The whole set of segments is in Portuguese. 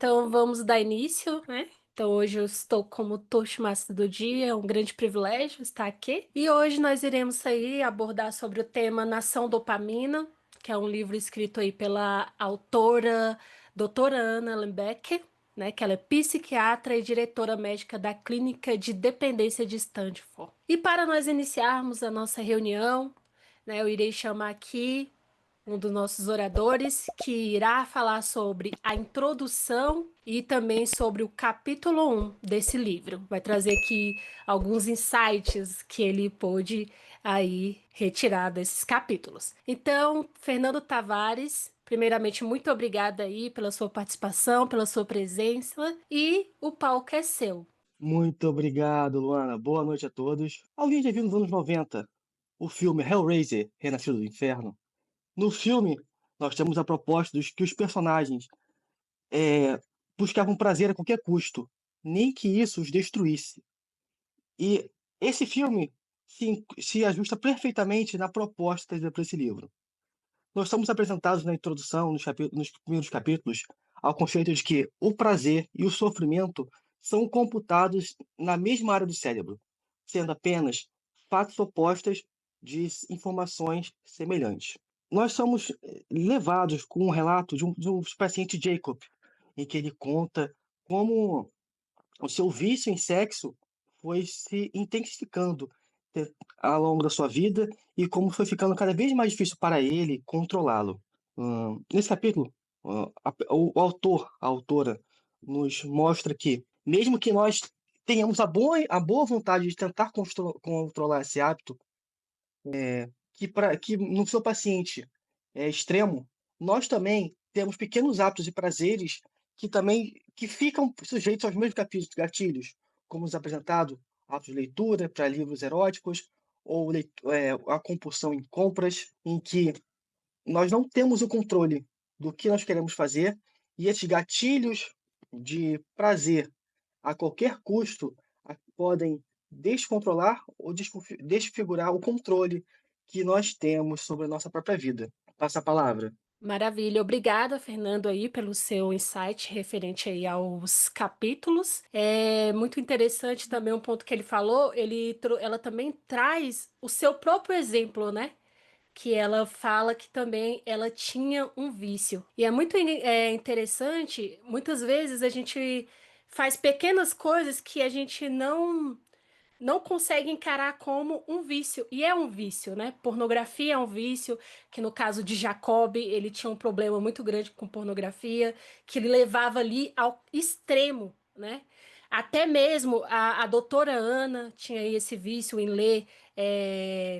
Então vamos dar início, né? Então hoje eu estou como Toastmaster do dia, é um grande privilégio estar aqui. E hoje nós iremos aí abordar sobre o tema Nação Dopamina, que é um livro escrito aí pela autora doutora Anna Lembeck, né? Que ela é psiquiatra e diretora médica da Clínica de Dependência de Stanford. E para nós iniciarmos a nossa reunião, né, eu irei chamar aqui um dos nossos oradores, que irá falar sobre a introdução e também sobre o capítulo um desse livro. Vai trazer aqui alguns insights que ele pôde aí retirar desses capítulos. Então, Fernando Tavares, primeiramente, muito obrigada aí pela sua participação, pela sua presença, e o palco é seu. Muito obrigado, Luana. Boa noite a todos. Alguém já viu nos anos 90 o filme Hellraiser, Renascido do Inferno? No filme, nós temos a proposta dos que os personagens buscavam prazer a qualquer custo, nem que isso os destruísse. E esse filme se ajusta perfeitamente na proposta trazida por esse livro. Nós estamos apresentados na introdução, nos primeiros capítulos, ao conceito de que o prazer e o sofrimento são computados na mesma área do cérebro, sendo apenas fatos opostos de informações semelhantes. Nós somos levados com um relato de um paciente Jacob, em que ele conta como o seu vício em sexo foi se intensificando ao longo da sua vida e como foi ficando cada vez mais difícil para ele controlá-lo. Nesse capítulo, o autor, a autora, nos mostra que, mesmo que nós tenhamos a boa vontade de tentar controlar esse hábito, que no seu paciente é extremo, nós também temos pequenos hábitos e prazeres que ficam sujeitos aos mesmos gatilhos, como os apresentados, hábitos de leitura para livros eróticos, ou a compulsão em compras, em que nós não temos o controle do que nós queremos fazer, e esses gatilhos de prazer a qualquer custo podem descontrolar ou desfigurar o controle que nós temos sobre a nossa própria vida. Passa a palavra. Maravilha, obrigada, Fernando, aí pelo seu insight referente aí aos capítulos. É muito interessante também um ponto que ele falou. Ela também traz o seu próprio exemplo, né? Que ela fala que também ela tinha um vício. E é muito interessante. Muitas vezes a gente faz pequenas coisas que a gente não consegue encarar como um vício. E é um vício, né? Pornografia é um vício, que no caso de Jacob, ele tinha um problema muito grande com pornografia, que ele levava ali ao extremo, né? Até mesmo a doutora Ana tinha aí esse vício em ler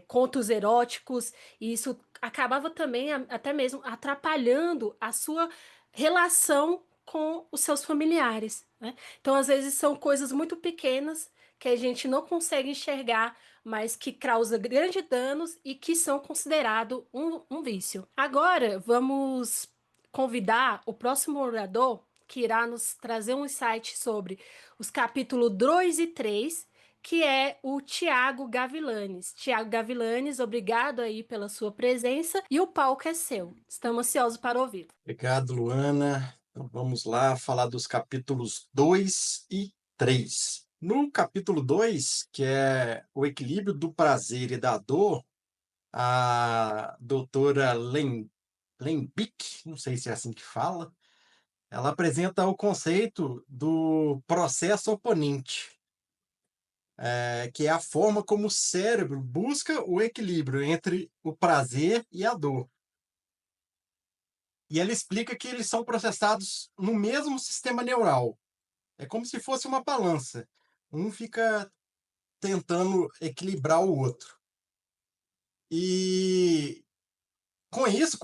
contos eróticos, e isso acabava também até mesmo atrapalhando a sua relação com os seus familiares, né? Então, às vezes, são coisas muito pequenas que a gente não consegue enxergar, mas que causa grandes danos e que são considerados um vício. Agora, vamos convidar o próximo orador que irá nos trazer um insight sobre os capítulos 2 e 3, que é o Tiago Gavilanes. Tiago Gavilanes, obrigado aí pela sua presença e o palco é seu. Estamos ansiosos para ouvir. Obrigado, Luana. Então, vamos lá falar dos capítulos 2 e 3. No capítulo 2, que é o equilíbrio do prazer e da dor, a doutora Lembick, não sei se é assim que fala, ela apresenta o conceito do processo oponente, que é a forma como o cérebro busca o equilíbrio entre o prazer e a dor. E ela explica que eles são processados no mesmo sistema neural. É como se fosse uma balança. Um fica tentando equilibrar o outro. E com isso,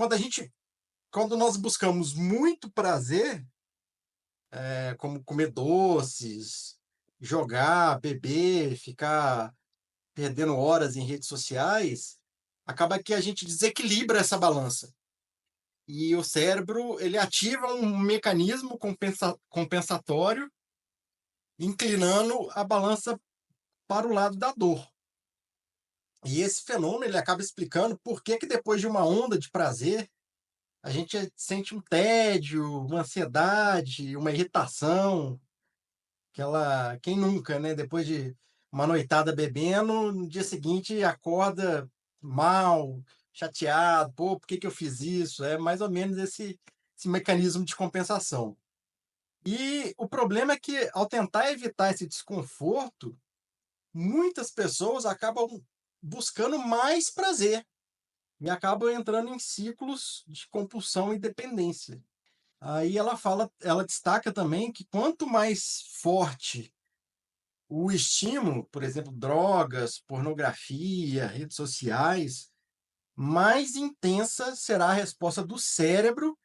quando nós buscamos muito prazer, como comer doces, jogar, beber, ficar perdendo horas em redes sociais, acaba que a gente desequilibra essa balança. E o cérebro, ele ativa um mecanismo compensatório, inclinando a balança para o lado da dor. E esse fenômeno ele acaba explicando por que depois de uma onda de prazer, a gente sente um tédio, uma ansiedade, uma irritação, quem nunca, né, depois de uma noitada bebendo, no dia seguinte acorda mal, chateado, pô, por que que eu fiz isso? É mais ou menos esse mecanismo de compensação. E o problema é que, ao tentar evitar esse desconforto, muitas pessoas acabam buscando mais prazer e acabam entrando em ciclos de compulsão e dependência. Aí ela destaca também que quanto mais forte o estímulo, por exemplo, drogas, pornografia, redes sociais, mais intensa será a resposta do cérebro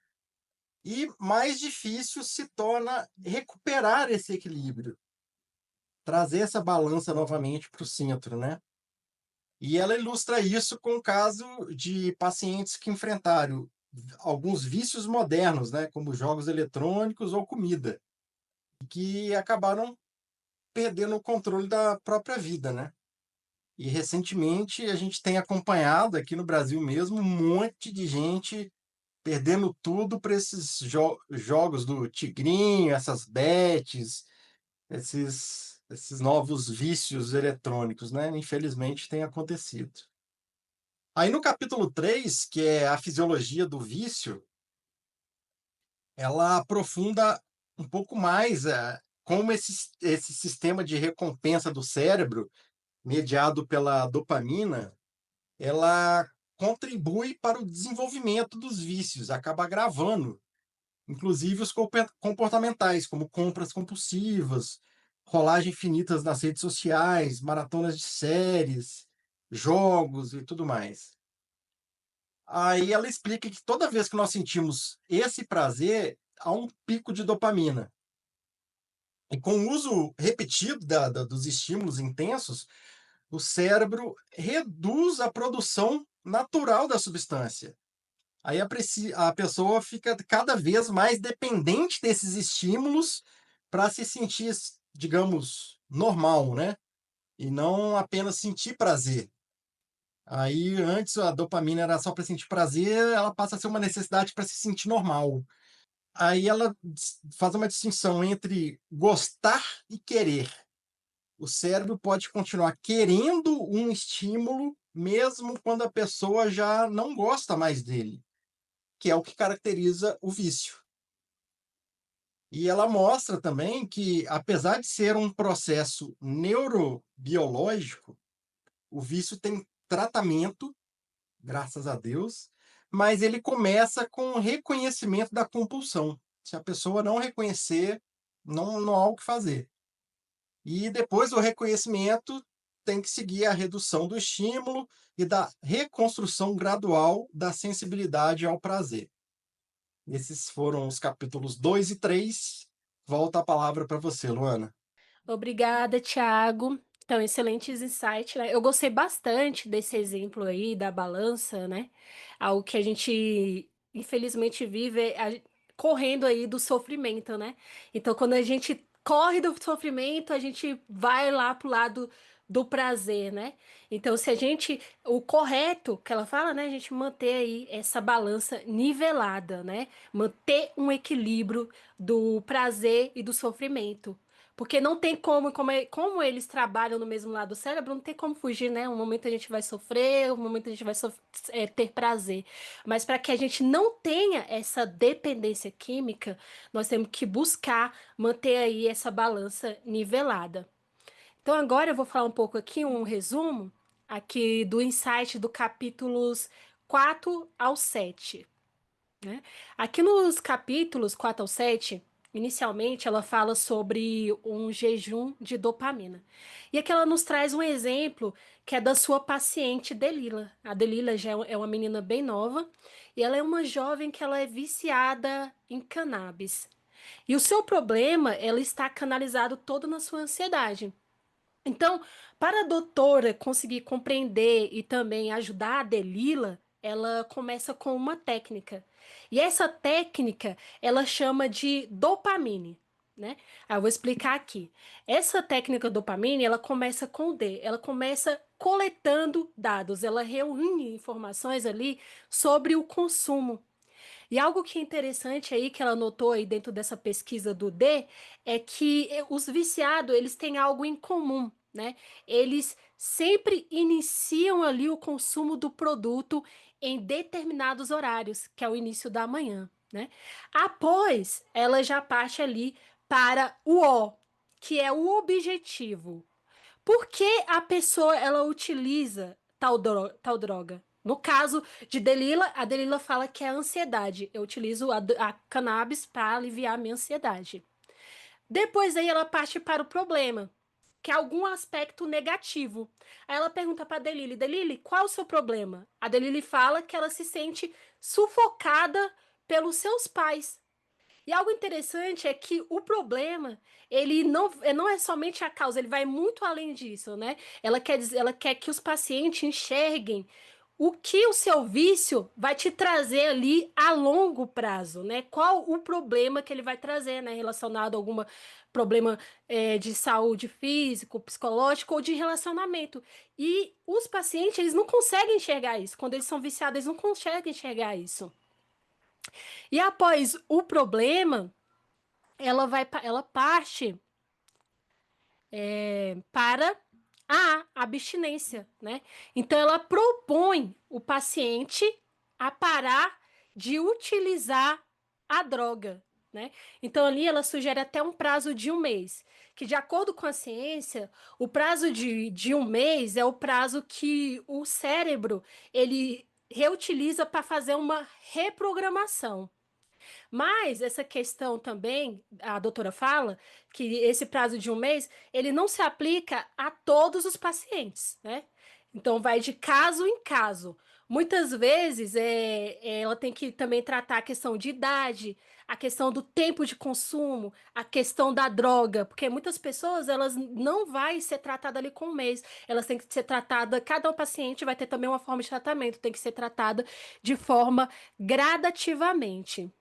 e mais difícil se torna recuperar esse equilíbrio, trazer essa balança novamente para o centro, né? E ela ilustra isso com o caso de pacientes que enfrentaram alguns vícios modernos, né, como jogos eletrônicos ou comida, e que acabaram perdendo o controle da própria vida, né? E recentemente a gente tem acompanhado aqui no Brasil mesmo um monte de gente perdendo tudo para esses jogos do tigrinho, essas bets, esses novos vícios eletrônicos, né? Infelizmente tem acontecido. Aí no capítulo 3, que é a fisiologia do vício, ela aprofunda um pouco mais como esse sistema de recompensa do cérebro, mediado pela dopamina, ela contribui para o desenvolvimento dos vícios, acaba agravando, inclusive os comportamentais, como compras compulsivas, rolagem infinitas nas redes sociais, maratonas de séries, jogos e tudo mais. Aí ela explica que toda vez que nós sentimos esse prazer, há um pico de dopamina. E com o uso repetido dos estímulos intensos, o cérebro reduz a produção natural da substância. Aí a pessoa fica cada vez mais dependente desses estímulos para se sentir, digamos, normal, né? E não apenas sentir prazer. Aí antes a dopamina era só para sentir prazer, ela passa a ser uma necessidade para se sentir normal. Aí ela faz uma distinção entre gostar e querer. O cérebro pode continuar querendo um estímulo mesmo quando a pessoa já não gosta mais dele, que é o que caracteriza o vício. E ela mostra também que, apesar de ser um processo neurobiológico, o vício tem tratamento, graças a Deus, mas ele começa com o reconhecimento da compulsão. Se a pessoa não reconhecer, não há o que fazer. E depois do reconhecimento, tem que seguir a redução do estímulo e da reconstrução gradual da sensibilidade ao prazer. Esses foram os capítulos 2 e 3. Volta a palavra para você, Luana. Obrigada, Thiago. Então, excelentes insights, né? Eu gostei bastante desse exemplo aí da balança, né? Algo que a gente, infelizmente, vive correndo aí do sofrimento, né? Então, quando a gente corre do sofrimento, a gente vai lá pro lado do prazer, né? Então, se a gente, o correto que ela fala, né? A gente manter aí essa balança nivelada, né? Manter um equilíbrio do prazer e do sofrimento. Porque não tem como eles trabalham no mesmo lado do cérebro, não tem como fugir, né? Um momento a gente vai sofrer, um momento a gente vai ter prazer. Mas para que a gente não tenha essa dependência química, nós temos que buscar manter aí essa balança nivelada. Então agora eu vou falar um pouco aqui, um resumo aqui do insight do capítulos 4 ao 7, né? Aqui nos capítulos 4 ao 7, inicialmente ela fala sobre um jejum de dopamina. E aqui ela nos traz um exemplo que é da sua paciente Delila. A Delila já é uma menina bem nova e ela é uma jovem que ela é viciada em cannabis. E o seu problema, ela está canalizado todo na sua ansiedade. Então, para a doutora conseguir compreender e também ajudar a Delila, ela começa com uma técnica. E essa técnica, ela chama de dopamine, né? Aí eu vou explicar aqui. Essa técnica dopamine, ela começa com o D, ela começa coletando dados, ela reúne informações ali sobre o consumo. E algo que é interessante aí, que ela notou aí dentro dessa pesquisa do D, é que os viciados, eles têm algo em comum, né? Eles sempre iniciam ali o consumo do produto em determinados horários, que é o início da manhã, né? Após, ela já parte ali para o O, que é o objetivo. Por que a pessoa ela utiliza tal droga? No caso de Delila, a Delila fala que é ansiedade. Eu utilizo a cannabis para aliviar a minha ansiedade. Depois aí ela parte para o problema, que é algum aspecto negativo. Aí ela pergunta para Delili, Delili, qual é o seu problema? A Delili fala que ela se sente sufocada pelos seus pais. E algo interessante é que o problema, ele não é somente a causa, ele vai muito além disso, né? Ela quer que os pacientes enxerguem o que o seu vício vai te trazer ali a longo prazo, né? Qual o problema que ele vai trazer, né? Relacionado a algum problema de saúde físico, psicológico ou de relacionamento. E os pacientes, eles não conseguem enxergar isso. Quando eles são viciados, eles não conseguem enxergar isso. E após o problema, ela parte para a abstinência, né? Então ela propõe o paciente a parar de utilizar a droga, né? Então ali ela sugere até um prazo de 1 mês, que de acordo com a ciência, o prazo de 1 mês é o prazo que o cérebro ele reutiliza para fazer uma reprogramação. Mas essa questão também, a doutora fala que esse prazo de 1 mês, ele não se aplica a todos os pacientes, né? Então, vai de caso em caso. Muitas vezes, ela tem que também tratar a questão de idade, a questão do tempo de consumo, a questão da droga, porque muitas pessoas, elas não vai ser tratada ali com 1 mês, elas têm que ser tratada, cada paciente vai ter também uma forma de tratamento, tem que ser tratada de forma gradativamente.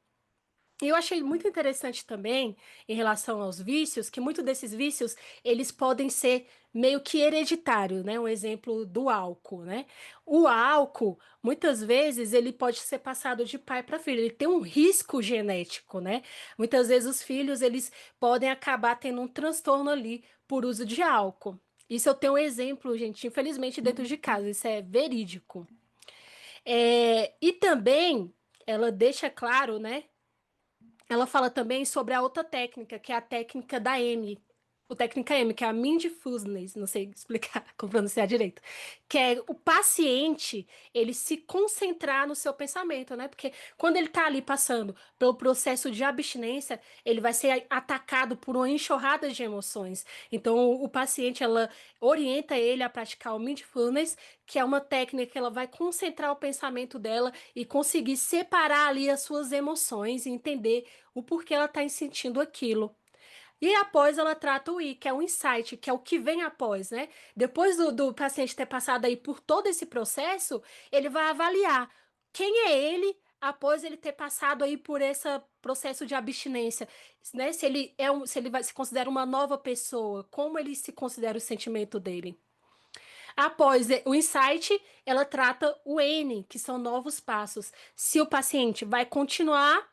E eu achei muito interessante também, em relação aos vícios, que muitos desses vícios, eles podem ser meio que hereditários, né? Um exemplo do álcool, né? O álcool, muitas vezes, ele pode ser passado de pai para filho, ele tem um risco genético, né? Muitas vezes os filhos, eles podem acabar tendo um transtorno ali por uso de álcool. Isso eu tenho um exemplo, gente, infelizmente dentro de casa, isso é verídico. E também, ela deixa claro, né? Ela fala também sobre a outra técnica, que é a técnica da M. O técnica M, que é a Mindfulness, não sei explicar como pronunciar direito. Que é o paciente, ele se concentrar no seu pensamento, né? Porque quando ele tá ali passando pelo processo de abstinência, ele vai ser atacado por uma enxurrada de emoções. Então, o paciente, ela orienta ele a praticar o Mindfulness, que é uma técnica que ela vai concentrar o pensamento dela e conseguir separar ali as suas emoções e entender o porquê ela está sentindo aquilo. E após ela trata o I, que é o insight, que é o que vem após, né? Depois do paciente ter passado aí por todo esse processo, ele vai avaliar quem é ele após ele ter passado aí por esse processo de abstinência, né? Se ele se considera uma nova pessoa, como ele se considera o sentimento dele. Após o insight, ela trata o N, que são novos passos. Se o paciente vai continuar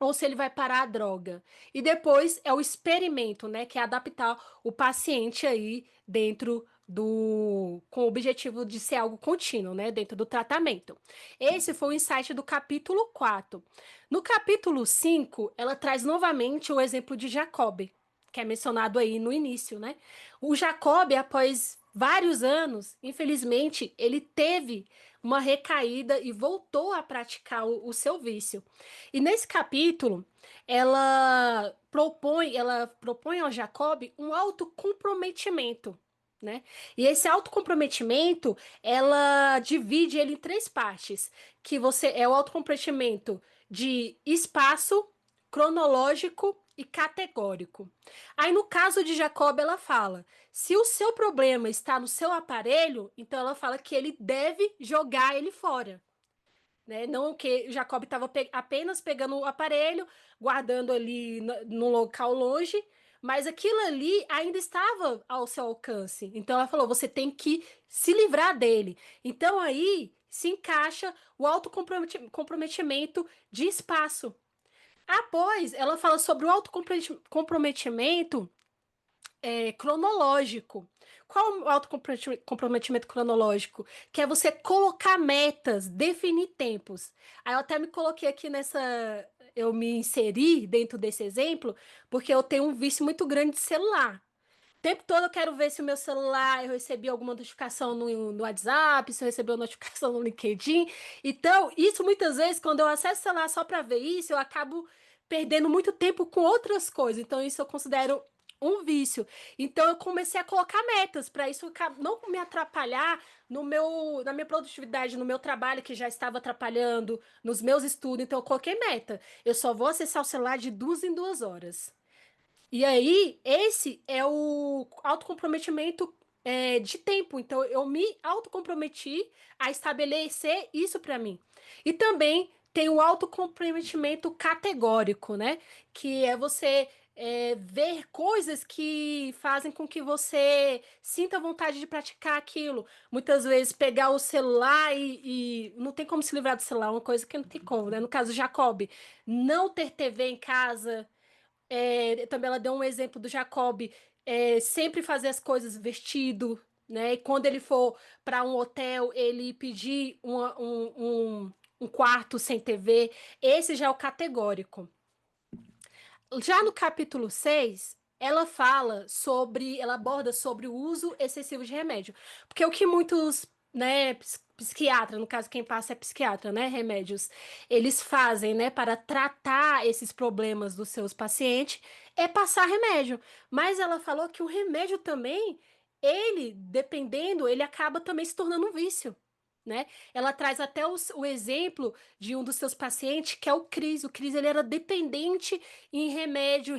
ou se ele vai parar a droga. E depois é o experimento, né, que é adaptar o paciente aí dentro com o objetivo de ser algo contínuo, né, dentro do tratamento. Esse foi o insight do capítulo 4. No capítulo 5, ela traz novamente o exemplo de Jacob, que é mencionado aí no início, né? O Jacob, após vários anos, infelizmente, ele teve uma recaída e voltou a praticar o seu vício. E nesse capítulo, ela propõe ao Jacob um autocomprometimento, né? E esse autocomprometimento, ela divide ele em 3 partes, que você é o autocomprometimento de espaço, cronológico e categórico. Aí no caso de Jacob, ela fala: se o seu problema está no seu aparelho, então ela fala que ele deve jogar ele fora, né? Não que Jacob estava apenas pegando o aparelho, guardando ali no local longe, mas aquilo ali ainda estava ao seu alcance. Então ela falou: você tem que se livrar dele. Então aí se encaixa o autocomprometimento de espaço. Após, ela fala sobre o autocomprometimento cronológico. Qual o autocomprometimento cronológico? Que é você colocar metas, definir tempos. Aí eu até me coloquei aqui nessa. Eu me inseri dentro desse exemplo, porque eu tenho um vício muito grande de celular. O tempo todo eu quero ver se o meu celular, eu recebi alguma notificação no WhatsApp, se eu recebi uma notificação no LinkedIn. Então, isso muitas vezes, quando eu acesso o celular só para ver isso, eu acabo perdendo muito tempo com outras coisas. Então, isso eu considero um vício. Então, eu comecei a colocar metas para isso não me atrapalhar na minha produtividade, no meu trabalho, que já estava atrapalhando, nos meus estudos. Então, eu coloquei meta. Eu só vou acessar o celular de 2 em 2 horas. E aí, esse é o autocomprometimento de tempo. Então, eu me autocomprometi a estabelecer isso para mim. E também tem o autocomprometimento categórico, né? Que é você ver coisas que fazem com que você sinta vontade de praticar aquilo. Muitas vezes pegar o celular e não tem como se livrar do celular, uma coisa que não tem como, né? No caso, Jacob, não ter TV em casa. Também ela deu um exemplo do Jacob sempre fazer as coisas vestido, né? E quando ele for para um hotel, ele pedir um quarto sem TV. Esse já é o categórico. Já no capítulo 6, ela aborda sobre o uso excessivo de remédio. Porque o que muitos, né, psiquiatra, no caso quem passa é psiquiatra, né, remédios, eles fazem, né, para tratar esses problemas dos seus pacientes é passar remédio. Mas ela falou que o remédio também, dependendo, ele acaba também se tornando um vício. Né? Ela traz até o exemplo de um dos seus pacientes, que é o Cris. O Cris ele era dependente em remédio,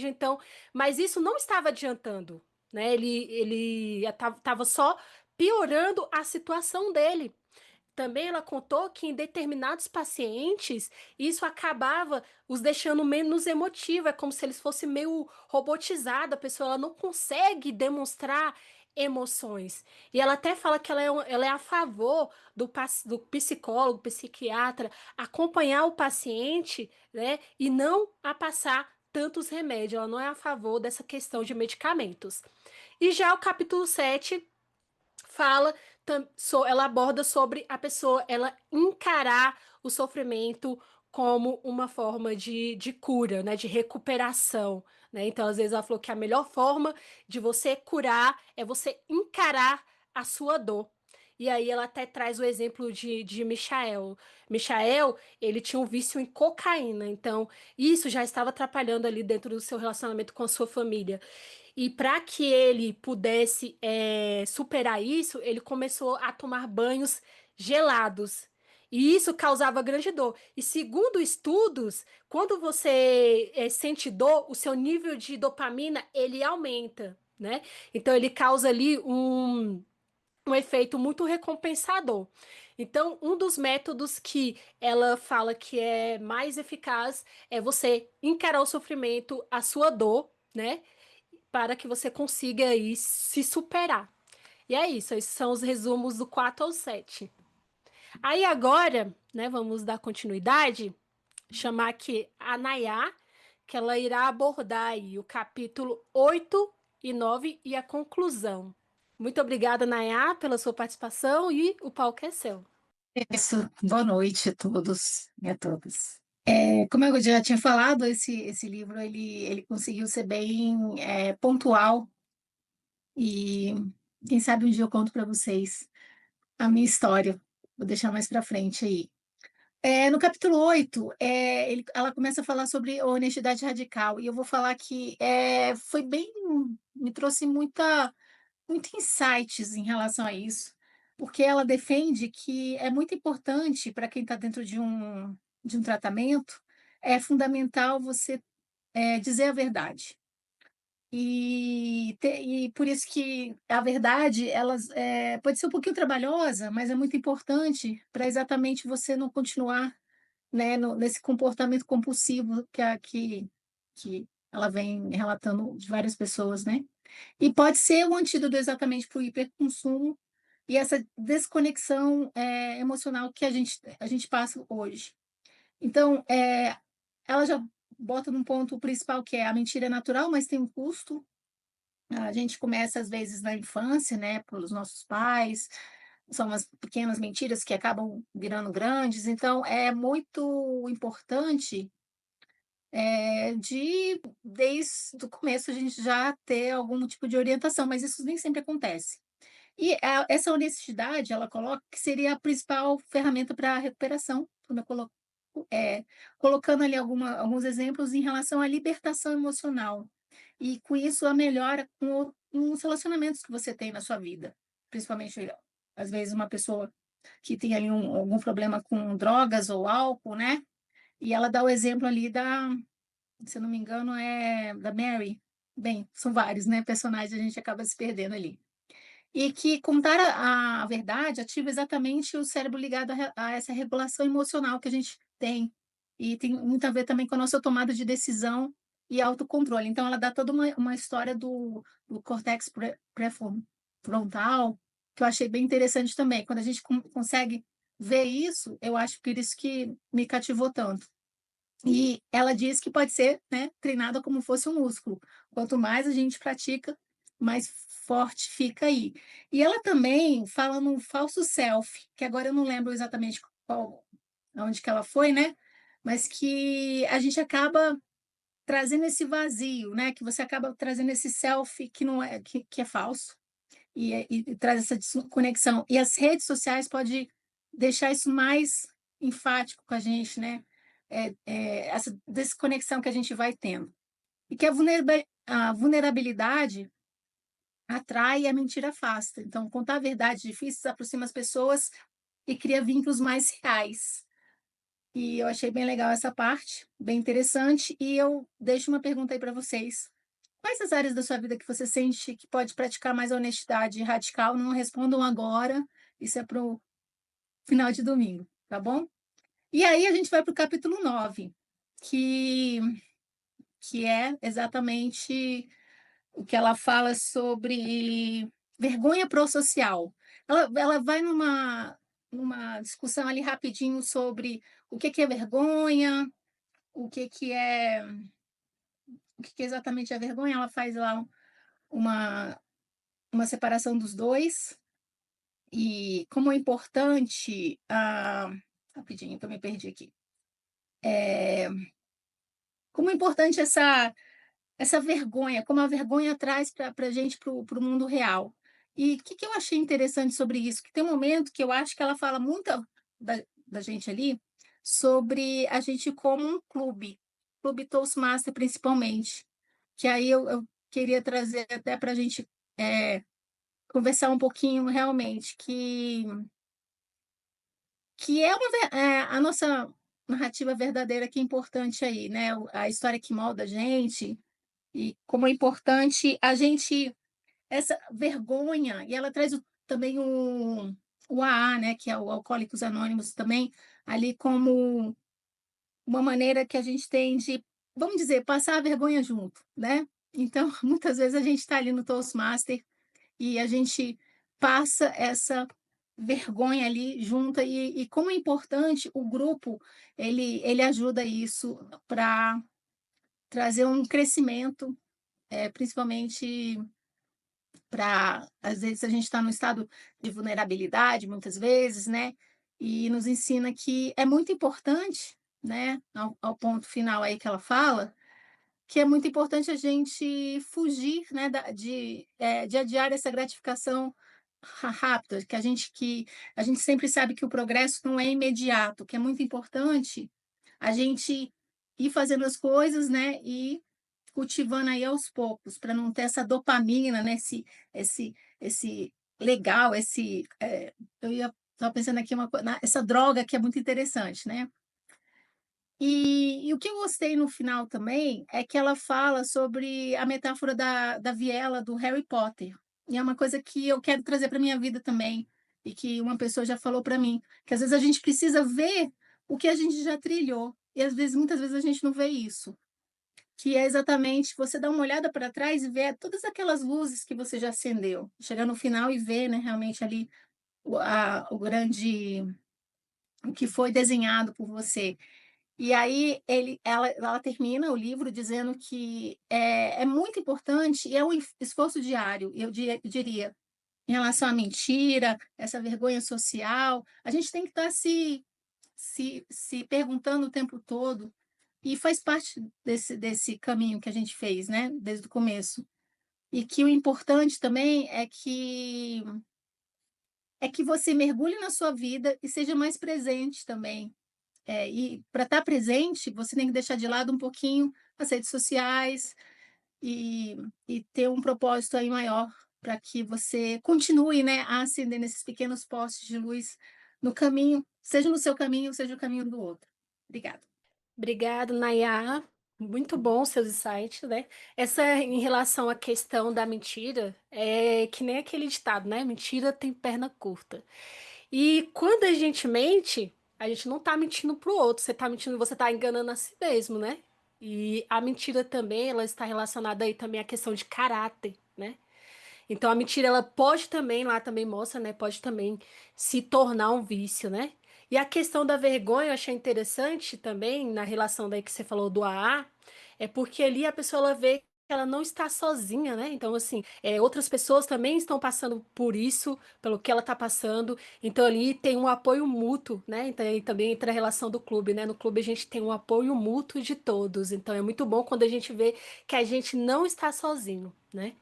então, mas isso não estava adiantando, né? Ele estava só piorando a situação dele. Também ela contou que em determinados pacientes isso acabava os deixando menos emotiva, é como se eles fossem meio robotizados, a pessoa ela não consegue demonstrar emoções. E ela até fala que ela é a favor do psicólogo, psiquiatra, acompanhar o paciente, né, e não a passar tantos remédios. Ela não é a favor dessa questão de medicamentos. E já o capítulo 7 fala, ela aborda sobre a pessoa ela encarar o sofrimento como uma forma de cura, né, de recuperação, né? Então, às vezes ela falou que a melhor forma de você curar é você encarar a sua dor. E aí ela até traz o exemplo de Michael. Michael, ele tinha um vício em cocaína, então isso já estava atrapalhando ali dentro do seu relacionamento com a sua família. E para que ele pudesse superar isso, ele começou a tomar banhos gelados. E isso causava grande dor. E segundo estudos, quando você sente dor, o seu nível de dopamina ele aumenta, né? Então ele causa ali um efeito muito recompensador. Então, um dos métodos que ela fala que é mais eficaz é você encarar o sofrimento, a sua dor, né? Para que você consiga aí se superar. E é isso, esses são os resumos do 4 ao 7. Aí agora, né, vamos dar continuidade, chamar aqui a Nayá, que ela irá abordar aí o capítulo 8 e 9 e a conclusão. Muito obrigada, Nayá, pela sua participação e o palco é seu. Isso, boa noite a todos e a todas. Como eu já tinha falado, esse livro ele conseguiu ser bem pontual e quem sabe um dia eu conto para vocês a minha história. Vou deixar mais para frente aí. No capítulo 8, ela começa a falar sobre honestidade radical e eu vou falar que me trouxe muito insights em relação a isso, porque ela defende que é muito importante para quem está dentro de um tratamento, é fundamental você dizer a verdade. E por isso que a verdade pode ser um pouquinho trabalhosa, mas é muito importante para exatamente você não continuar, né, nesse comportamento compulsivo que ela vem relatando de várias pessoas, né? E pode ser um antídoto exatamente para o hiperconsumo e essa desconexão, emocional que a gente passa hoje. Então, ela já bota num ponto principal que é a mentira é natural, mas tem um custo. A gente começa às vezes na infância, né, pelos nossos pais, são umas pequenas mentiras que acabam virando grandes, então é muito importante, desde o começo a gente já ter algum tipo de orientação, mas isso nem sempre acontece. E essa honestidade, ela coloca que seria a principal ferramenta para a recuperação, como eu eh, colocando ali alguns exemplos em relação à libertação emocional. E com isso a melhora com os relacionamentos que você tem na sua vida, principalmente, às vezes, uma pessoa que tem ali algum problema com drogas ou álcool, né, e ela dá o exemplo ali se eu não me engano, é da Mary. Bem, são vários, né, personagens, a gente acaba se perdendo ali. E que contar a verdade ativa exatamente o cérebro ligado a essa regulação emocional que a gente tem. E tem muito a ver também com a nossa tomada de decisão e autocontrole. Então ela dá toda uma história do córtex pré-frontal, que eu achei bem interessante também. Quando a gente consegue ver isso, eu acho que por isso que me cativou tanto. E ela diz que pode ser, né, treinada como fosse um músculo. Quanto mais a gente pratica, mais forte fica aí. E ela também fala no falso self, que agora eu não lembro exatamente aonde que ela foi, né? Mas que a gente acaba trazendo esse vazio, né? Que você acaba trazendo esse self que não é, que é falso e traz essa desconexão. E as redes sociais podem deixar isso mais enfático com a gente, né? Essa desconexão que a gente vai tendo. E que a vulnerabilidade atrai e a mentira afasta. Então, contar verdades difíceis aproxima as pessoas e cria vínculos mais reais. E eu achei bem legal essa parte, bem interessante. E eu deixo uma pergunta aí para vocês. Quais as áreas da sua vida que você sente que pode praticar mais honestidade radical? Não respondam agora, isso é para o final de domingo, tá bom? E aí a gente vai para o capítulo 9, que, que é exatamente o que ela fala sobre vergonha prosocial. Ela vai numa discussão ali rapidinho sobre o que é vergonha, o que é, o que exatamente é vergonha. Ela faz lá uma, uma separação dos dois. E como é importante, rapidinho que eu me perdi aqui. Como é importante essa vergonha, como a vergonha traz para a gente, para o mundo real. E o que que eu achei interessante sobre isso, que tem um momento que eu acho que ela fala muito da gente ali, sobre a gente como um clube Toastmaster principalmente, que aí eu queria trazer até para a gente, conversar um pouquinho realmente, que é a nossa narrativa verdadeira que é importante aí, né, a história que molda a gente, e como é importante a gente essa vergonha, e ela traz também o AA, né, que é o Alcoólicos Anônimos também, ali como uma maneira que a gente tem de, vamos dizer, passar a vergonha junto, né. Então, muitas vezes a gente está ali no Toastmaster e a gente passa essa vergonha ali junta e como é importante o grupo, ele ajuda isso para trazer um crescimento, principalmente para, às vezes, a gente está num estado de vulnerabilidade, muitas vezes, né, e nos ensina que é muito importante, né, ao ponto final aí que ela fala, que é muito importante a gente fugir, né, de adiar essa gratificação rápida, que a gente sempre sabe que o progresso não é imediato, que é muito importante a gente ir fazendo as coisas, né, e cultivando aí aos poucos, para não ter essa dopamina, né, esse legal, eu estava pensando aqui essa droga que é muito interessante, né. E o que eu gostei no final também, é que ela fala sobre a metáfora da viela do Harry Potter, e é uma coisa que eu quero trazer para minha vida também, e que uma pessoa já falou para mim, que às vezes a gente precisa ver o que a gente já trilhou, e às vezes muitas vezes a gente não vê isso, que é exatamente você dar uma olhada para trás e ver todas aquelas luzes que você já acendeu, chegar no final e ver, né, realmente ali o grande, o que foi desenhado por você. E aí ela termina o livro dizendo que é muito importante e é um esforço diário, eu diria, em relação à mentira, essa vergonha social, a gente tem que estar se perguntando o tempo todo, e faz parte desse caminho que a gente fez, né, desde o começo. E que o importante também é que você mergulhe na sua vida e seja mais presente também. E para estar presente, você tem que deixar de lado um pouquinho as redes sociais e e ter um propósito aí maior, para que você continue, né, a acender nesses pequenos postes de luz no caminho, seja no seu caminho, seja o caminho do outro. Obrigada. Obrigada, Nayá. Muito bom seus insights, né? Essa em relação à questão da mentira, é que nem aquele ditado, né? Mentira tem perna curta. E quando a gente não tá mentindo pro outro, você tá mentindo, você tá enganando a si mesmo, né? E a mentira também, ela está relacionada aí também à questão de caráter, né? Então a mentira ela pode também, lá também mostra, né? Pode também se tornar um vício, né? E a questão da vergonha eu achei interessante também na relação daí que você falou do AA, é porque ali a pessoa ela vê que ela não está sozinha, né? Então, assim, outras pessoas também estão passando por isso, pelo que ela está passando. Então, ali tem um apoio mútuo, né? Então, aí também entra a relação do clube, né? No clube a gente tem um apoio mútuo de todos. Então, é muito bom quando a gente vê que a gente não está sozinho, né?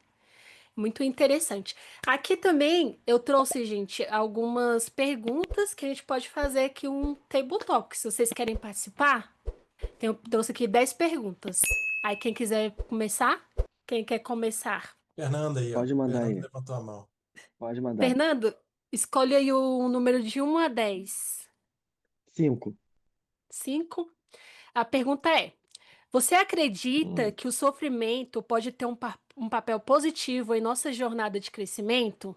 Muito interessante. Aqui também eu trouxe, gente, algumas perguntas que a gente pode fazer aqui um table talk. Se vocês querem participar, trouxe aqui 10 perguntas. Aí quem quiser começar? Quem quer começar? Fernanda aí, ó. Pode mandar Fernanda aí. levantou a mão. Pode mandar. Fernando, escolhe aí o número de 1 a 10. 5. 5. A pergunta é: você acredita Hum, que o sofrimento pode ter um papel positivo em nossa jornada de crescimento?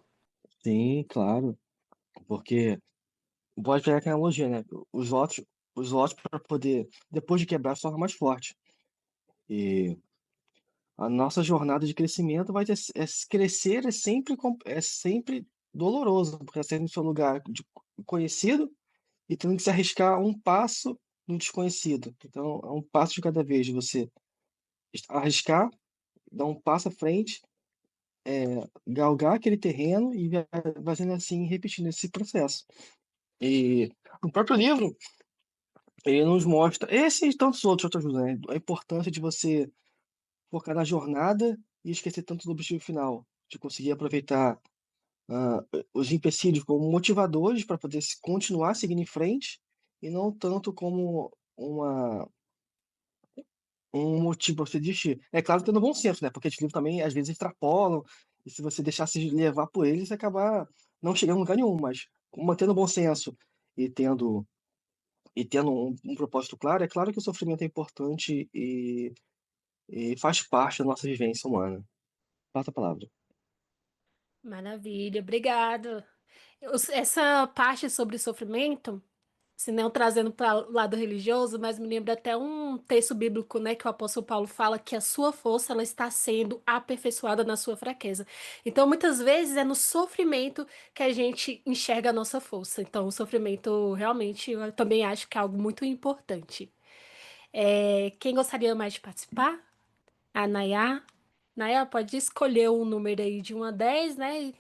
sim, claro. Porque pode pegar aquela analogia, né? Os lotes para poder, depois de quebrar, se torna mais forte. E a nossa jornada de crescimento vai ter, crescer é sempre doloroso, porque é sempre no seu lugar de conhecido e tendo que se arriscar um passo no desconhecido. Então, é um passo de cada vez, de você arriscar, dar um passo à frente, galgar aquele terreno e vai sendo assim, repetindo esse processo. E no próprio livro, ele nos mostra, esse e tantos outros autoajuda, né? A importância de você focar na jornada e esquecer tanto do objetivo final, de conseguir aproveitar ah, os empecilhos como motivadores para poder continuar seguindo em frente e não tanto como um motivo para você desistir. É claro, tendo bom senso, né? Porque esses livros também às vezes extrapolam, e se você deixar se levar por eles, você acabar não chegando a lugar nenhum, mas mantendo bom senso e tendo um propósito claro, é claro que o sofrimento é importante e faz parte da nossa vivência humana. Passa a palavra. Maravilha, obrigada. Essa parte sobre sofrimento, se não trazendo para o lado religioso, mas me lembra até um texto bíblico, né, que o apóstolo Paulo fala que a sua força ela está sendo aperfeiçoada na sua fraqueza. Então, muitas vezes é no sofrimento que a gente enxerga a nossa força. Então, o sofrimento realmente eu também acho que é algo muito importante. Quem gostaria mais de participar? A Nayá. Nayá, pode escolher um número aí de 1 a 10, né?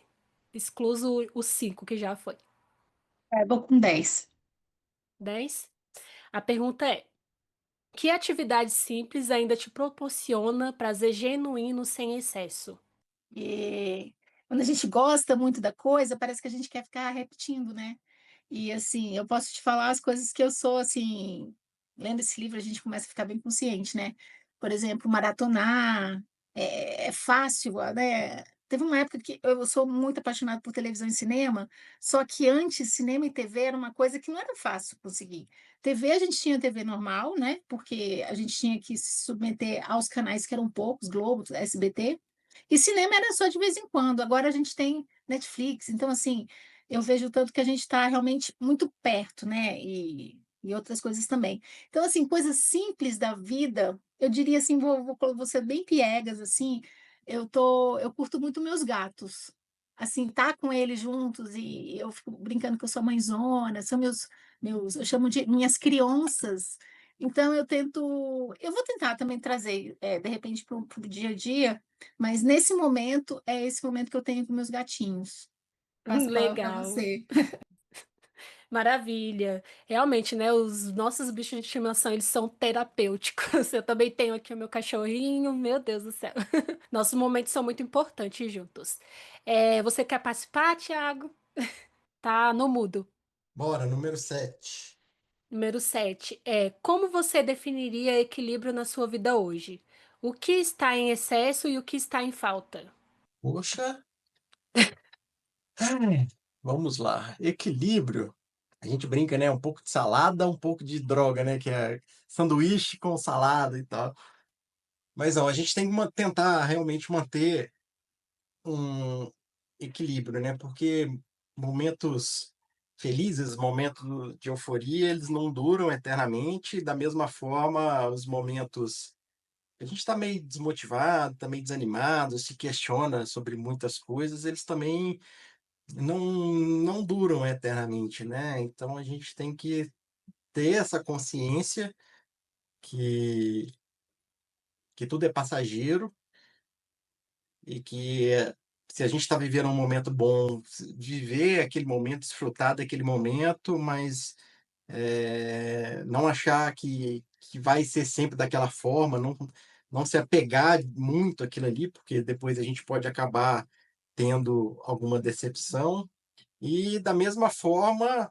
Excluso o 5 que já foi. Vou com 10. 10. A pergunta é: que atividade simples ainda te proporciona prazer genuíno sem excesso? E quando a gente gosta muito da coisa, parece que a gente quer ficar repetindo, né. E, assim, eu posso te falar as coisas que eu sou, assim, lendo esse livro a gente começa a ficar bem consciente, né. Por exemplo, maratonar, é fácil, né. Teve uma época que eu sou muito apaixonada por televisão e cinema, só que antes cinema e TV era uma coisa que não era fácil conseguir. TV a gente tinha TV normal, né, porque a gente tinha que se submeter aos canais que eram poucos, Globo, SBT, e cinema era só de vez em quando, agora a gente tem Netflix, então assim, eu vejo o tanto que a gente está realmente muito perto, né, e outras coisas também. Então assim, coisas simples da vida, eu diria assim, vou ser bem piegas, assim, eu curto muito meus gatos. assim, estar com eles juntos, e eu fico brincando que eu sou mãezona, são eu chamo de minhas crianças. Então eu vou tentar também trazer, de repente, para o dia a dia, mas nesse momento, é esse momento que eu tenho com meus gatinhos. Passo a palavra para Legal. você. Maravilha. Realmente, né? Os nossos bichos de estimação, eles são terapêuticos. Eu também tenho aqui o meu cachorrinho, meu Deus do céu. Nossos momentos são muito importantes juntos. Você quer participar, Thiago? Tá no mudo. Bora, número 7. Número 7. Como você definiria equilíbrio na sua vida hoje? O que está em excesso e o que está em falta? Poxa, ai, vamos lá. Equilíbrio. A gente brinca, né? Um pouco de salada, um pouco de droga, né? Que é sanduíche com salada e tal. Mas não, a gente tem que tentar realmente manter um equilíbrio, né? Porque momentos felizes, momentos de euforia, eles não duram eternamente. Da mesma forma, os momentos que a gente está meio desmotivado, está meio desanimado, se questiona sobre muitas coisas, eles também não duram eternamente, né? Então a gente tem que ter essa consciência que, que tudo é passageiro e que se a gente está vivendo um momento bom, viver aquele momento, desfrutar daquele momento, mas não achar que vai ser sempre daquela forma, não se apegar muito àquilo ali, porque depois a gente pode acabar tendo alguma decepção. E da mesma forma,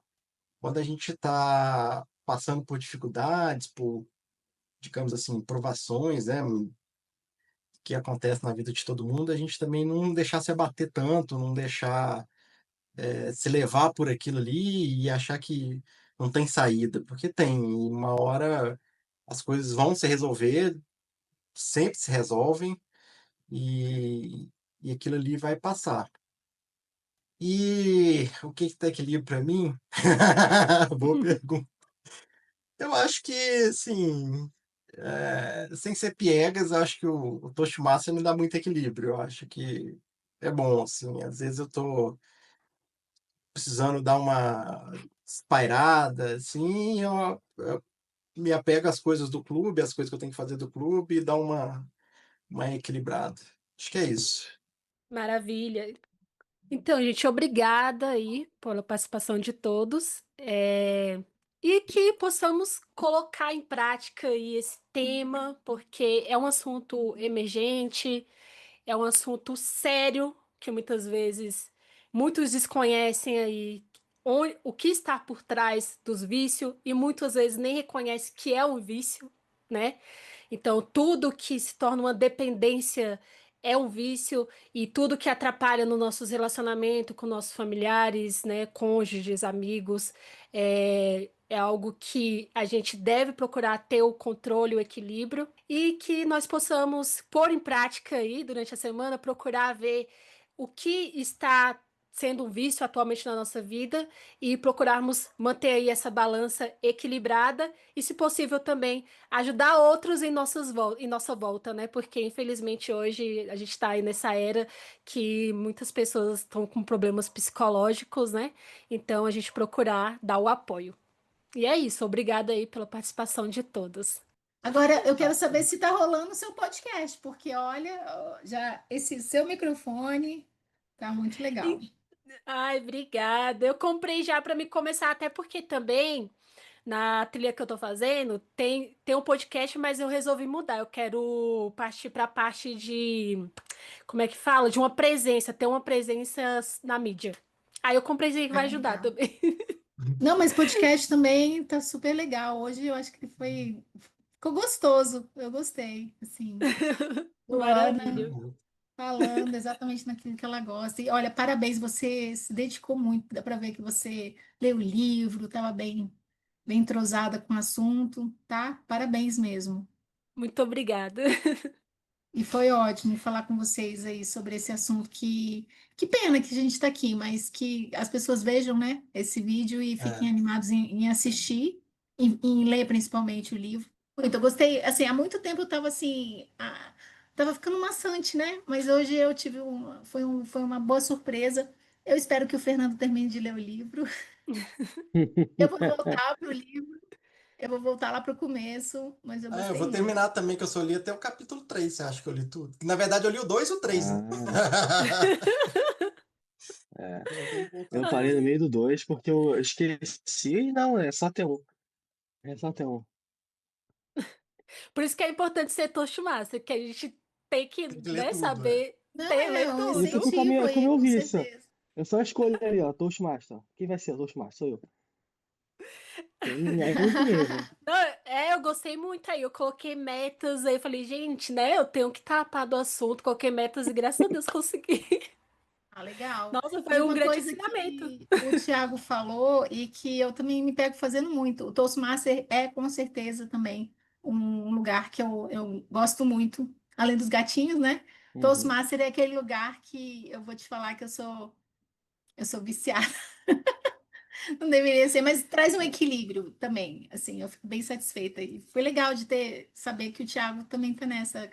quando a gente está passando por dificuldades, por, digamos assim, provações, né, que acontece na vida de todo mundo, a gente também não deixar se abater tanto, não deixar se levar por aquilo ali e achar que não tem saída, porque tem. E uma hora as coisas vão se resolver, sempre se resolvem e aquilo ali vai passar. E o que está equilíbrio para mim? Boa pergunta. Eu acho que, assim, sem ser piegas, eu acho que o Toshimasa me dá muito equilíbrio. Eu acho que é bom, assim. Às vezes eu tô precisando dar uma espairada, assim, eu me apego às coisas do clube, às coisas que eu tenho que fazer do clube e dar uma equilibrada. Acho que é isso. Maravilha. Então, gente, obrigada aí pela participação de todos. E que possamos colocar em prática aí esse tema, porque é um assunto emergente, é um assunto sério, que muitas vezes muitos desconhecem aí o que está por trás dos vícios e muitas vezes nem reconhece que é um vício, né? Então, tudo que se torna uma dependência é um vício e tudo que atrapalha no nossos relacionamentos com nossos familiares, né, cônjuges, amigos, é algo que a gente deve procurar ter o controle, o equilíbrio e que nós possamos pôr em prática aí durante a semana, procurar ver o que está sendo um vício atualmente na nossa vida e procurarmos manter aí essa balança equilibrada e, se possível, também ajudar outros em nossa volta, né? Porque, infelizmente, hoje a gente está aí nessa era que muitas pessoas estão com problemas psicológicos, né? Então, a gente procurar dar o apoio. E é isso. Obrigada aí pela participação de todos. Agora, eu quero Ah, saber se está rolando o seu podcast, porque olha, ó, já esse seu microfone tá muito legal. Ai, obrigada. Eu comprei já para me começar, até porque também na trilha que eu tô fazendo tem um podcast, mas eu resolvi mudar. Eu quero partir para a parte de, como é que fala? De uma presença, ter uma presença na mídia. Aí eu comprei isso aí que Ah, vai ajudar legal. também. Não, mas podcast também tá super legal. Hoje eu acho que ficou gostoso. Eu gostei, assim. Maravilha. Luana falando exatamente naquilo que ela gosta. E olha, parabéns, você se dedicou muito. Dá para ver que você leu o livro, estava bem entrosada com o assunto, tá? Parabéns mesmo. Muito obrigada. E foi ótimo falar com vocês aí sobre esse assunto que pena que a gente está aqui, mas que as pessoas vejam, né, esse vídeo e fiquem é. animados em assistir, em ler principalmente o livro. Muito, eu gostei, assim, há muito tempo eu estava assim, tava ficando maçante, né? Mas hoje eu tive foi uma boa surpresa. Eu espero que o Fernando termine de ler o livro. Eu vou voltar pro livro, eu vou voltar lá pro começo, mas eu Ah, eu gostei vou muito. terminar também, que eu só li até o capítulo 3. Você acha que eu li tudo? Na verdade, eu li o 2 e o 3, né? Ah, é. Eu tenho que voltar Eu pra parei no ler. meio do 2 porque eu esqueci. E não, é só ter um. É só ter um. Por isso que é importante ser Toastmaster, que a gente tem que, Tem que ler né, tudo, é. saber Não, ler é um Ele fica tudo. incentivo com o aí, meu com vício. certeza. Eu só escolho ali, ó, Toastmaster. Quem vai ser o Toastmaster? Sou eu. É isso mesmo. Não, eu gostei muito aí. Eu coloquei metas aí, eu falei, gente, né? Eu tenho que tapar do assunto, coloquei metas e graças a Deus consegui. Ah, legal. Nossa, E foi um uma grande coisa ensinamento. que o Tiago falou e que eu também me pego fazendo muito, o Toastmaster é com certeza também um lugar que eu gosto muito, além dos gatinhos, né? Uhum. Toastmaster é aquele lugar que eu vou te falar que eu sou viciada. Não deveria ser, mas traz um equilíbrio também. Assim, eu fico bem satisfeita. E foi legal de saber que o Tiago também tá nessa.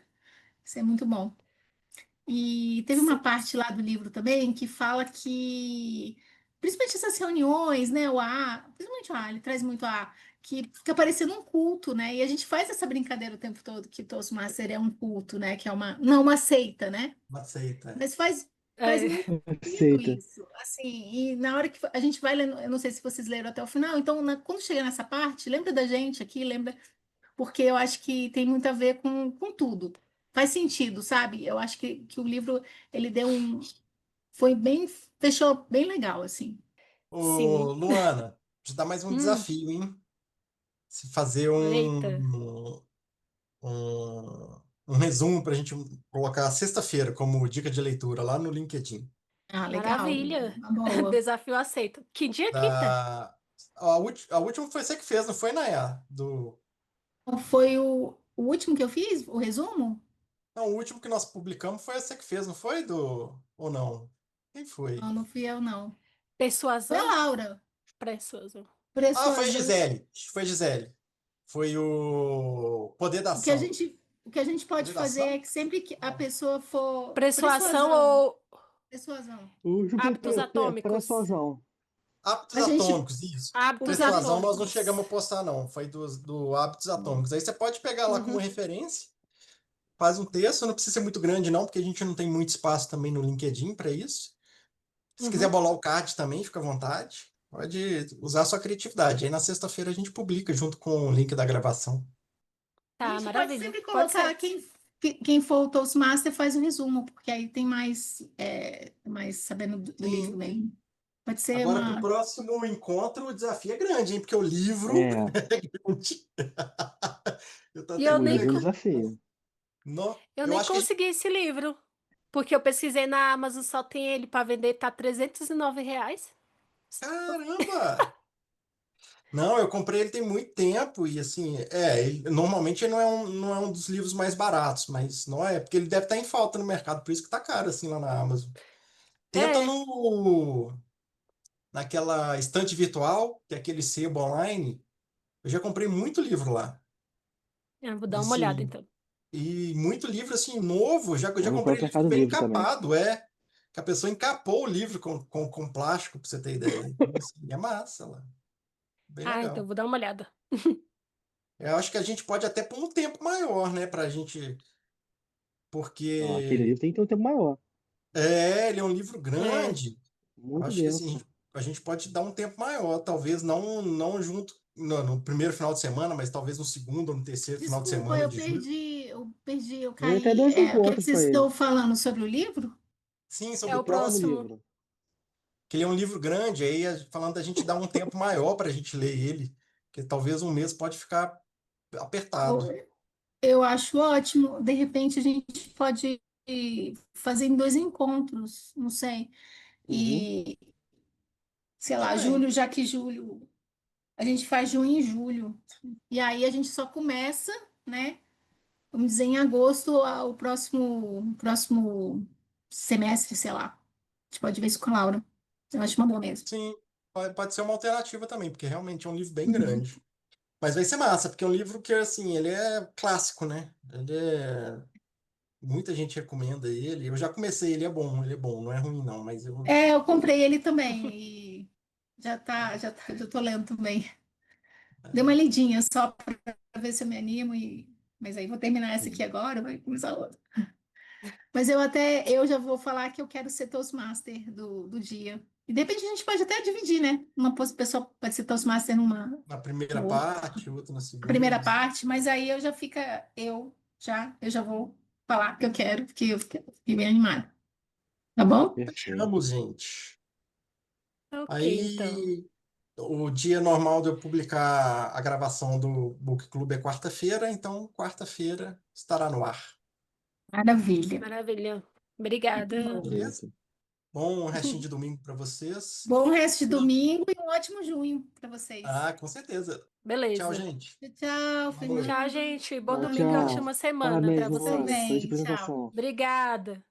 Isso é muito bom. E teve uma Sim. parte lá do livro também que fala que, principalmente essas reuniões, né, principalmente o A, ele traz muito que fica parecendo um culto, né? E a gente faz essa brincadeira o tempo todo que Toastmaster é um culto, né? Que é não uma seita, né? Não aceita. Mas faz É, muito sentido Aceita. isso, assim, e na hora que a gente vai lendo, eu não sei se vocês leram até o final, então quando chega nessa parte, lembra da gente aqui, lembra, porque eu acho que tem muito a ver com tudo. Faz sentido, sabe? Eu acho que o livro, ele foi bem, fechou bem legal, assim. Ô, sim. Luana, te dar mais um Hum, desafio, hein? Se fazer eita. um resumo para a gente colocar sexta-feira como dica de leitura lá no LinkedIn. Ah, legal, Maravilha. uma boa. Desafio aceito. Que dia, quinta? Da... a última foi você que fez, não foi, Nayá? Foi o último que eu fiz, o resumo? Não, o último que nós publicamos foi você que fez, não foi? Ou não? Quem foi? Não, não fui eu, não. Foi a Persuasão? Laura, Persuasão. Ah, foi a persuasão. Gisele. Foi a Gisele. Foi o Poder da Ação. O que a gente pode Poder da fazer é Ação? que sempre que a Não. pessoa for Persuasão persuasão, ou persuasão. O hábitos Júpiter atômicos? persuasão. Hábitos A gente Atômicos, isso. Hábitos Persuasão nós não atômicos. chegamos a postar, não. Foi do Hábitos Atômicos. Aí você pode pegar lá como Uhum, referência, faz um texto, não precisa ser muito grande, não, porque a gente não tem muito espaço também no LinkedIn para isso. Se quiser uhum. bolar o card também, fica à vontade. Pode usar a sua criatividade. Aí na sexta-feira a gente publica junto com o link da gravação. A Tá, gente pode maravilha. sempre Pode colocar ser. quem for o Toastmaster faz o resumo, porque aí tem mais sabendo do livro Sim. mesmo. Pode ser Agora, para o uma. próximo encontro, o desafio é grande, hein? Porque o livro É, é grande. Eu tô E até eu o com ele nem, livro é um aqui. desafio. eu Eu nem acho que a gente... consegui esse livro. Porque eu pesquisei na Amazon, só tem ele para vender, tá R$ 309. Caramba! Não, eu comprei ele tem muito tempo e assim, normalmente ele não é um dos livros mais baratos, mas não é, porque ele deve estar em falta no mercado, por isso que tá caro assim lá na Amazon. Tenta É, no naquela estante virtual, que é aquele sebo online. Eu já comprei muito livro lá. eu vou E dar uma olhada assim, então. e muito livro assim novo, eu Eu já no comprei próprio livro Mercado bem Livre também. encapado, que a pessoa encapou o livro com plástico, pra você ter ideia. Então, assim, é massa lá, bem Ah, então eu legal. vou dar uma olhada. Eu acho que a gente pode até pôr um tempo maior, né, pra gente, Ó, aquele porque livro tem que ter um tempo maior. ele é um livro É, grande. Eu Muito acho que assim, denso. a gente pode dar um tempo maior, talvez não junto no primeiro final de semana, mas talvez no segundo ou no terceiro final de Desculpa, semana de julho. eu Tem até caí. dois O que é que encontros vocês para ele. estão falando sobre o livro? Sim, é sobre Do o o próximo próximo, próximo. livro. que ele é um livro grande, aí falando da gente dar um tempo maior para a gente ler ele, que talvez um mês pode ficar Eu, apertado. eu acho ótimo. De repente, a gente pode fazer em dois encontros, não sei. Uhum. E, sei lá, Também. julho, já que julho, a gente faz junho e julho. E aí a gente só começa, né? Vamos dizer, em agosto, o próximo semestre, sei lá. A gente pode ver isso com a Laura. Eu acho uma boa mesmo. Sim, pode ser uma alternativa também, porque realmente é um livro bem Uhum. grande. Mas vai ser massa, porque é um livro que, assim, ele é clássico, né? Ele é muita gente recomenda ele. Eu já comecei, ele é bom, não é ruim não, mas eu Eu comprei ele também e já tô lendo também. Dei uma lidinha só para ver se eu me animo mas aí vou terminar essa aqui agora, vai começar outra. Mas eu já vou falar que eu quero ser Toastmaster do dia. E de repente a gente pode até dividir, né? Pessoa pode ser Toastmaster na primeira no outro, parte, outra na primeira segunda. parte, mas aí eu já vou falar que eu quero, porque eu fiquei bem animada. Tá bom? Perfeito. Fechamos, gente. Ok, então. Aí o dia normal de eu publicar a gravação do Book Club é quarta-feira, então quarta-feira estará no ar. Maravilha. Maravilha. Obrigada. Beleza? Bom restinho de domingo para vocês. Bom resto de domingo e um ótimo junho para vocês. Ah, com certeza. Tchau, Beleza. gente. Tchau, Boa noite. Tchau, Fernanda. gente. Bom Tchau, domingo e tchau. ótima semana Parabéns, para Luana. vocês. Excelente Também, tchau. apresentação. Obrigada.